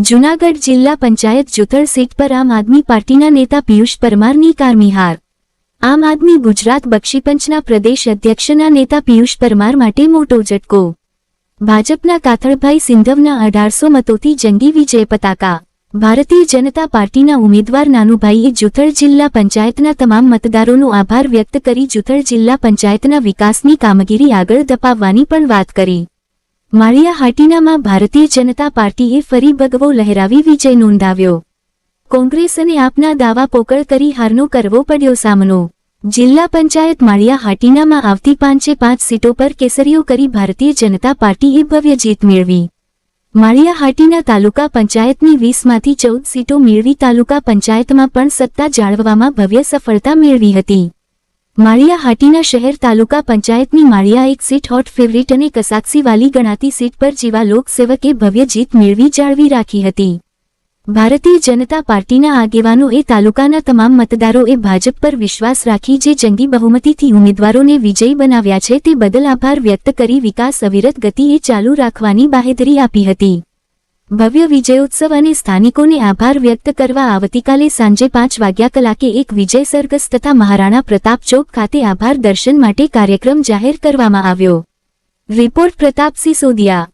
જૂનાગઢ જિલ્લા પંચાયત જુથળ સીટ પર આમ આદમી પાર્ટીના નેતા પિયુષ પરમારની કારમી હાર। આમ આદમી ગુજરાત બક્ષીપંચના પ્રદેશ અધ્યક્ષના નેતા પિયુષ પરમાર માટે મોટો ઝટકો। ભાજપના કાથળભાઈ સિંધવના 1800 મતોથી જંગી વિજય પતાકા। ભારતીય જનતા પાર્ટીના ઉમેદવાર નાનુભાઈએ જુથળ જિલ્લા પંચાયતના તમામ મતદારોનો આભાર વ્યક્ત કરી જુથળ જિલ્લા પંચાયતના વિકાસની કામગીરી આગળ ધપાવવાની પણ વાત કરી। માળિયાહાટીનામાં ભારતીય જનતા પાર્ટીએ ફરી ભગવો લહેરાવી વિજય નોંધાવ્યો। કોંગ્રેસ અને આપના દાવા પોકળ કરી હારનો કરવો પડ્યો સામનો। જિલ્લા પંચાયત માળિયાહાટીનામાં આવતી 5 સીટો પર કેસરીઓ કરી ભારતીય જનતા પાર્ટીએ ભવ્ય જીત મેળવી। માળિયાહાટીના તાલુકા પંચાયતની 20માંથી 14 સીટો મેળવી તાલુકા પંચાયતમાં પણ સત્તા જાળવવામાં ભવ્ય સફળતા મેળવી હતી। માળિયાહાટીના શહેર તાલુકા પંચાયતની માળિયા એક સીટ હોટ ફેવરિટ અને કસાક્ષીવાલી ગણાતી સીટ પર જેવા લોકસેવકે ભવ્ય જીત મેળવી જાળવી રાખી હતી। ભારતીય જનતા પાર્ટીના આગેવાનોએ તાલુકાના તમામ મતદારોએ ભાજપ પર વિશ્વાસ રાખી જે જંગી બહુમતીથી ઉમેદવારોને વિજયી બનાવ્યા છે તે બદલ આભાર વ્યક્ત કરી વિકાસ અવિરત ગતિએ ચાલુ રાખવાની બાહેધરી આપી હતી। ભવ્ય વિજયોત્સવ અને સ્થાનિકોને આભાર વ્યક્ત કરવા આવતીકાલે સાંજે 5 વાગ્યા એક વિજય સરઘસ તથા મહારાણા પ્રતાપ ચોક ખાતે આભાર દર્શન માટે કાર્યક્રમ જાહેર કરવામાં આવ્યો। રિપોર્ટ પ્રતાપસિંહ સોદિયા।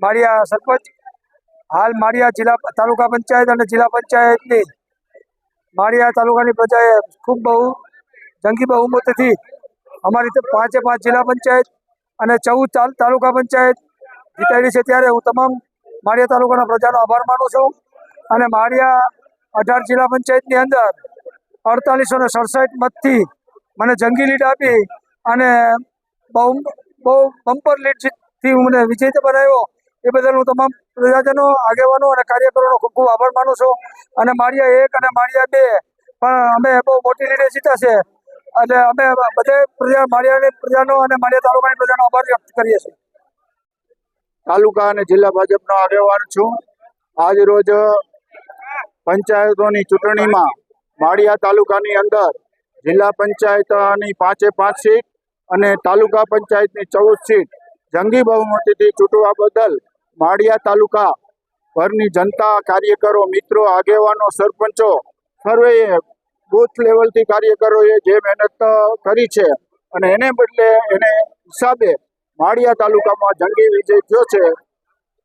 माळिया सरपंच हाल माळिया जिला तालुका पंचायत और जिला पंचायत माळिया तालुका प्रजाए खूब जंगी बहुमत थी अमरी 5 जिला पंचायत और 14 तालुका पंचायत जीताड़ी से त्यारे हूँ तमाम माळिया तालुका प्रजा आभार मानु छूँ। और माळिया 18 जिला पंचायत अंदर 4867 मत थी मैंने जंगी लीड आपी और बहु बंपर लीड थी मैंने विजय बनाव्यो। ए बदल हूँ तमाम प्रजाजनों आगेवानों और कार्यकरों खूब खूब आभार मानु छूँ। और माळिया 1 और माळिया 2 पण अमे बहु मोटी लीडे जीत्या छे એટલે અમે બધે પ્રજા માળિયાની પ્રજાનો અને માળિયા તાલુકાની પ્રજાનો આભાર વ્યક્ત કરીએ છીએ। તાલુકા અને જિલ્લા ભાજપનો આગેવાન છું। આજ રોજ પંચાયતોની ચૂંટણીમાં માળિયા તાલુકાની અંદર જિલ્લા પંચાયતની 5 સીટ અને તાલુકા પંચાયતની 14 સીટ જંગી બહુમતીથી ચૂંટવા બદલ માળિયા તાલુકા ભરની जनता કાર્યકરો મિત્રો આગેવાનો સરપંચો સર્વેએ बूथ लेवल थी कार्यकरोए जे मेहनत करी छे अने एने बदले एने हिसाबे माळिया तालुका में जंगी विजय थयो छे।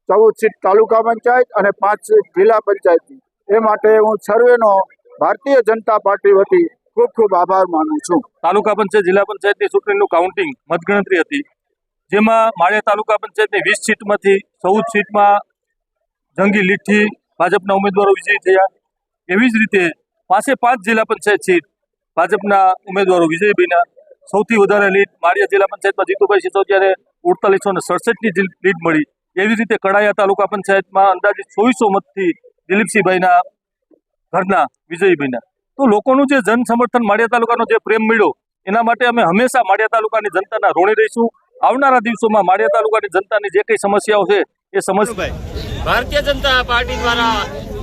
14 सीट तालुका पंचायत और 5 सीट जिला पंचायत ए माटे हूँ सर्वेनो भारतीय जनता पार्टी वती खूब खूब आभार मानु छूँ। तालुका पंचायत जिला पंचायत चूंटणीनुं काउंटिंग मतगणतरी हती जेमां माळिया तालुका पंचायत 20 सीट में 14 सीट में जंगी लीड थी भाजपना उम्मीदवारों विजयी थया। एवी ज रीते 5 जिला पंचायत सीट भाजपना उम्मीदवारों विजयी बन्या। सौथी वधारे लीड माळिया जिला पंचायत में जीतुभाई सिसोदियाने 4867 की लीड मळी। एवी रीते कड़ाया तालुका पंचायत में अंदाजे 2400 मत थी दिलीपसिंहभाईना घरना विजयी बन्या। तो लोकोनुं जे जन समर्थन माळिया तालुकानो जे प्रेम मळ्यो एना माटे अमे हमेशा माळिया तालुकानी जनताना ऋणी रहीशुं। आवनारा दिवसोमां माळिया तालुकानी जनतानी जे कंई समस्याओ छे ए समस्या भारतीय जनता पार्टी द्वारा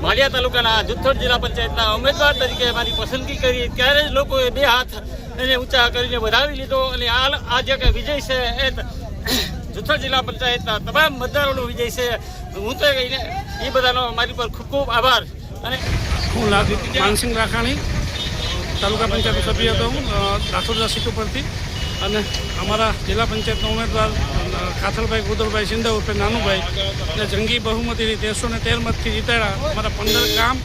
माळिया तालुकाना जुथड़ जिला पंचायतना उम्मीदवार तरीके मारी पसंदगी करी त्यारे ज लोकोए 2 हाथ ऊंचा करीने वधावी लीधो अने आ जे विजय छे ए जुथड़ जिला पंचायतना तमाम मतदारोनो विजय छे। हूँ तो ए बधानो मारी पर खूब खूब आभार। अने हूँ मानसिंह राखाणी तालुका पंचायत सभ्य हतो राठोडा सीटों परथी અને અમારા જિલ્લા પંચાયતના ઉમેદવાર કાથલભાઈ ગોદરભાઈ સિંધવ ઉર્ફે નાનુભાઈ જંગી બહુમતીથી 1313 મતથી જીતાડ્યા। અમારા 15 ગામ